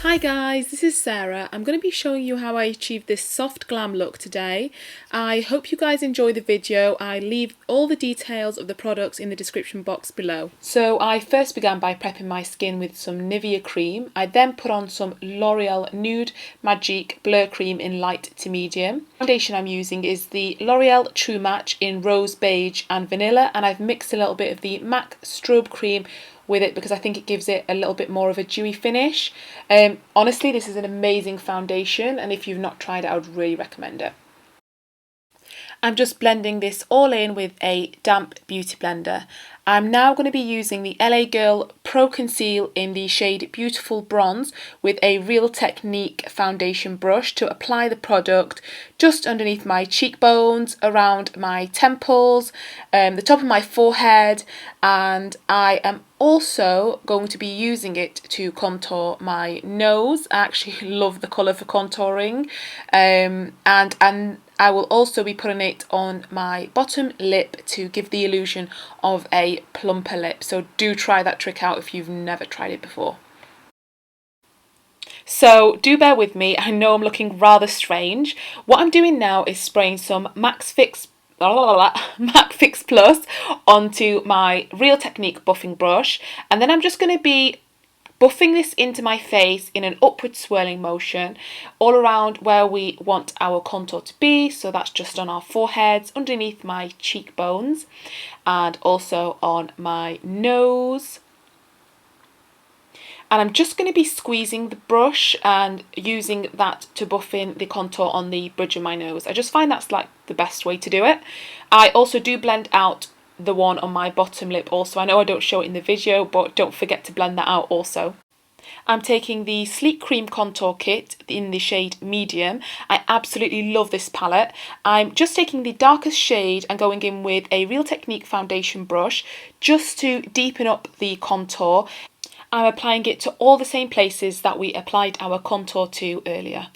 Hi guys, this is Sarah. I'm going to be showing you how I achieved this soft glam look today. I hope you guys enjoy the video. I leave all the details of the products in the description box below. So I first began by prepping my skin with some Nivea cream. I then put on some L'Oreal Nude Magique Blur Cream in light to medium. The foundation I'm using is the L'Oreal True Match in rose beige and vanilla, and I've mixed a little bit of the MAC Strobe cream with it because I think it gives it a little bit more of a dewy finish. Honestly, this is an amazing foundation, and if you've not tried it, I would really recommend it. I'm just blending this all in with a damp beauty blender. I'm now going to be using the LA Girl Pro Conceal in the shade Beautiful Bronze with a Real Technique foundation brush to apply the product just underneath my cheekbones, around my temples, the top of my forehead, and I am also going to be using it to contour my nose. I actually love the colour for contouring, and I will also be putting it on my bottom lip to give the illusion of a plumper lip. So do try that trick out if you've never tried it before. So do bear with me, I know I'm looking rather strange. What I'm doing now is spraying some MAC Fix Plus onto my Real Technique buffing brush, and then I'm just going to be buffing this into my face in an upward swirling motion all around where we want our contour to be. So that's just on our foreheads, underneath my cheekbones, and also on my nose. And I'm just going to be squeezing the brush and using that to buff in the contour on the bridge of my nose. I just find that's like the best way to do it. I also do blend out the one on my bottom lip also. I know I don't show it in the video, but don't forget to blend that out also. I'm taking the Sleek Cream Contour Kit in the shade Medium. I absolutely love this palette. I'm just taking the darkest shade and going in with a Real Technique foundation brush just to deepen up the contour. I'm applying it to all the same places that we applied our contour to earlier.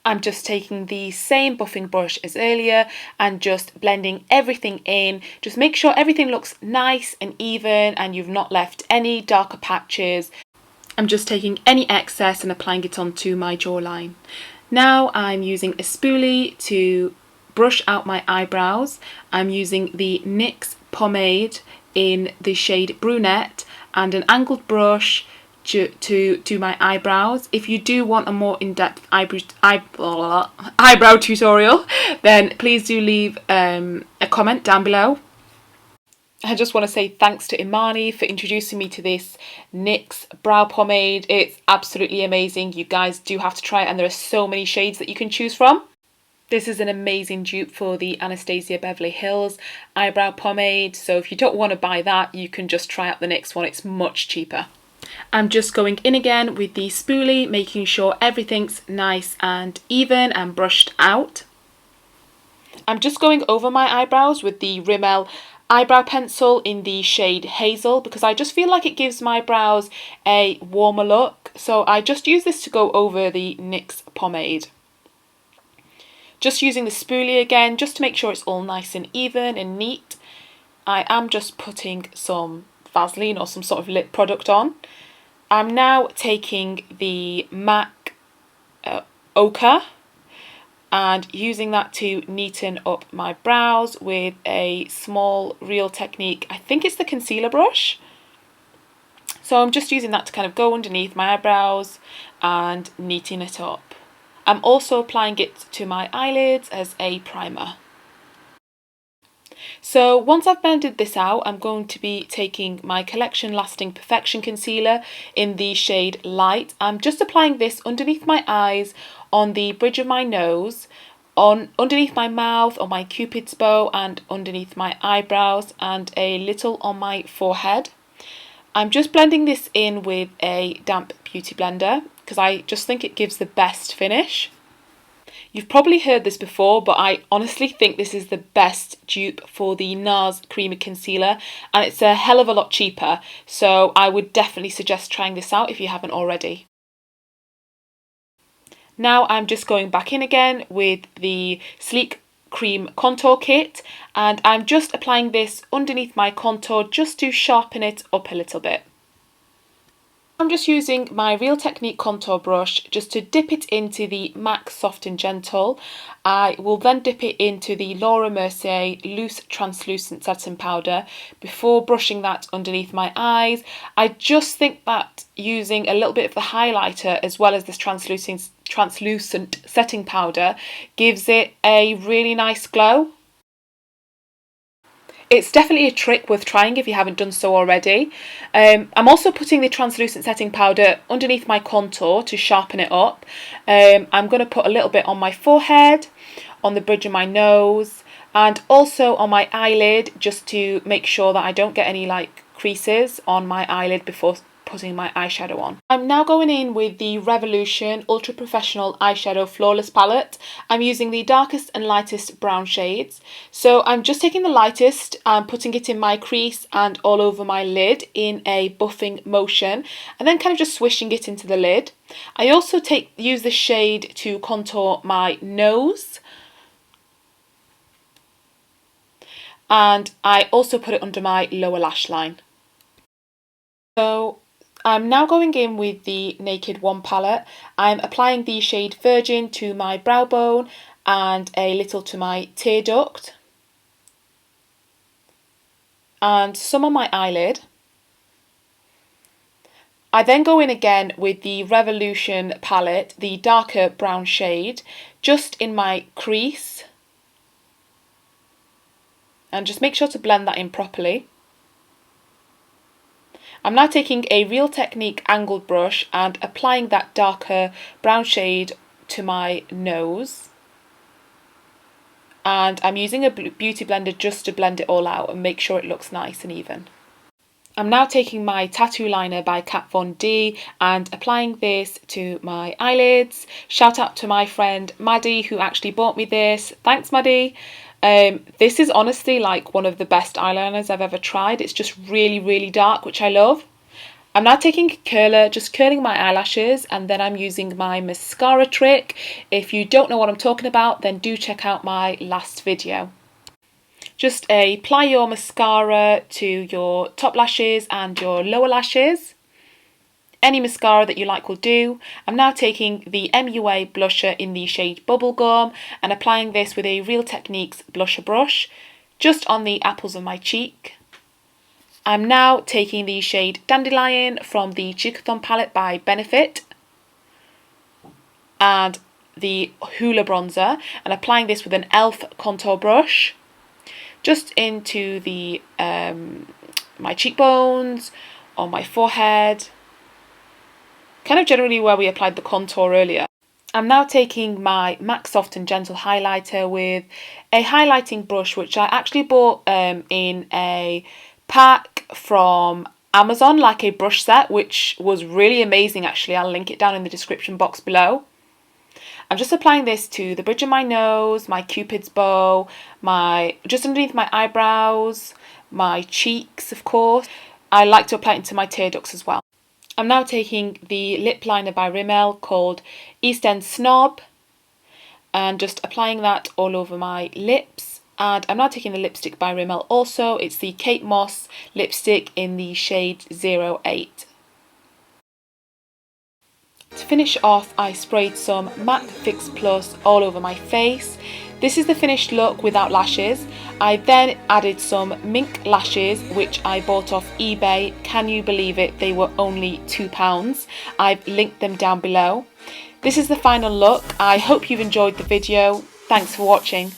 I'm just taking the same buffing brush as earlier and just blending everything in. Just make sure everything looks nice and even and you've not left any darker patches. I'm just taking any excess and applying it onto my jawline. Now I'm using a spoolie to brush out my eyebrows. I'm using the NYX pomade in the shade Brunette and an angled brush to do my eyebrows. If you do want a more in-depth eyebrow tutorial, then please do leave a comment down below. I just want to say thanks to Imani for introducing me to this NYX Brow Pomade. It's absolutely amazing. You guys do have to try it, and there are so many shades that you can choose from. This is an amazing dupe for the Anastasia Beverly Hills Eyebrow Pomade, so if you don't want to buy that, you can just try out the NYX one. It's much cheaper. I'm just going in again with the spoolie, making sure everything's nice and even and brushed out. I'm just going over my eyebrows with the Rimmel eyebrow pencil in the shade Hazel because I just feel like it gives my brows a warmer look. So I just use this to go over the NYX pomade. Just using the spoolie again, just to make sure it's all nice and even and neat. I am just putting some Vaseline or some sort of lip product on. I'm now taking the MAC Ochre and using that to neaten up my brows with a small Real Technique, I think it's the concealer brush. So I'm just using that to kind of go underneath my eyebrows and neaten it up. I'm also applying it to my eyelids as a primer. So once I've blended this out, I'm going to be taking my Collection Lasting Perfection Concealer in the shade Light. I'm just applying this underneath my eyes, on the bridge of my nose, underneath my mouth, on my cupid's bow, and underneath my eyebrows, and a little on my forehead. I'm just blending this in with a damp beauty blender because I just think it gives the best finish. You've probably heard this before, but I honestly think this is the best dupe for the NARS Creamy Concealer, and it's a hell of a lot cheaper, so I would definitely suggest trying this out if you haven't already. Now I'm just going back in again with the Sleek Cream Contour Kit, and I'm just applying this underneath my contour just to sharpen it up a little bit. I'm just using my Real Technique contour brush just to dip it into the MAC Soft and Gentle. I will then dip it into the Laura Mercier Loose Translucent Setting Powder before brushing that underneath my eyes. I just think that using a little bit of the highlighter as well as this translucent setting powder gives it a really nice glow. It's definitely a trick worth trying if you haven't done so already. I'm also putting the translucent setting powder underneath my contour to sharpen it up. I'm going to put a little bit on my forehead, on the bridge of my nose, and also on my eyelid, just to make sure that I don't get any like creases on my eyelid before putting my eyeshadow on. I'm now going in with the Revolution Ultra Professional Eyeshadow Flawless Palette. I'm using the darkest and lightest brown shades. So I'm just taking the lightest and putting it in my crease and all over my lid in a buffing motion, and then kind of just swishing it into the lid. I also use this shade to contour my nose, and I also put it under my lower lash line. So I'm now going in with the Naked 1 palette. I'm applying the shade Virgin to my brow bone and a little to my tear duct, and some on my eyelid. I then go in again with the Revolution palette, the darker brown shade, just in my crease, and just make sure to blend that in properly. I'm now taking a Real Technique angled brush and applying that darker brown shade to my nose. And I'm using a beauty blender just to blend it all out and make sure it looks nice and even. I'm now taking my Tattoo Liner by Kat Von D and applying this to my eyelids. Shout out to my friend Maddie who actually bought me this. Thanks, Maddie. This is honestly like one of the best eyeliners I've ever tried. It's just really, really dark, which I love. I'm now taking a curler, just curling my eyelashes, and then I'm using my mascara trick. If you don't know what I'm talking about, then do check out my last video. Just apply your mascara to your top lashes and your lower lashes. Any mascara that you like will do. I'm now taking the MUA blusher in the shade Bubblegum and applying this with a Real Techniques blusher brush just on the apples of my cheek. I'm now taking the shade Dandelion from the Cheekathon palette by Benefit and the Hoola bronzer and applying this with an e.l.f. contour brush just into the my cheekbones, on my forehead, kind of generally where we applied the contour earlier. I'm now taking my MAC Soft and Gentle highlighter with a highlighting brush which I actually bought in a pack from Amazon, like a brush set, which was really amazing actually. I'll link it down in the description box below. I'm just applying this to the bridge of my nose, my cupid's bow, just underneath my eyebrows, my cheeks of course. I like to apply it into my tear ducts as well. I'm now taking the lip liner by Rimmel called Eastend Snob and just applying that all over my lips. And I'm now taking the lipstick by Rimmel also. It's the Kate Moss lipstick in the shade 08. To finish off, I sprayed some MAC Fix Plus all over my face. This is the finished look without lashes. I then added some mink lashes which I bought off eBay. Can you believe it? They were only £2. I've linked them down below. This is the final look. I hope you've enjoyed the video. Thanks for watching.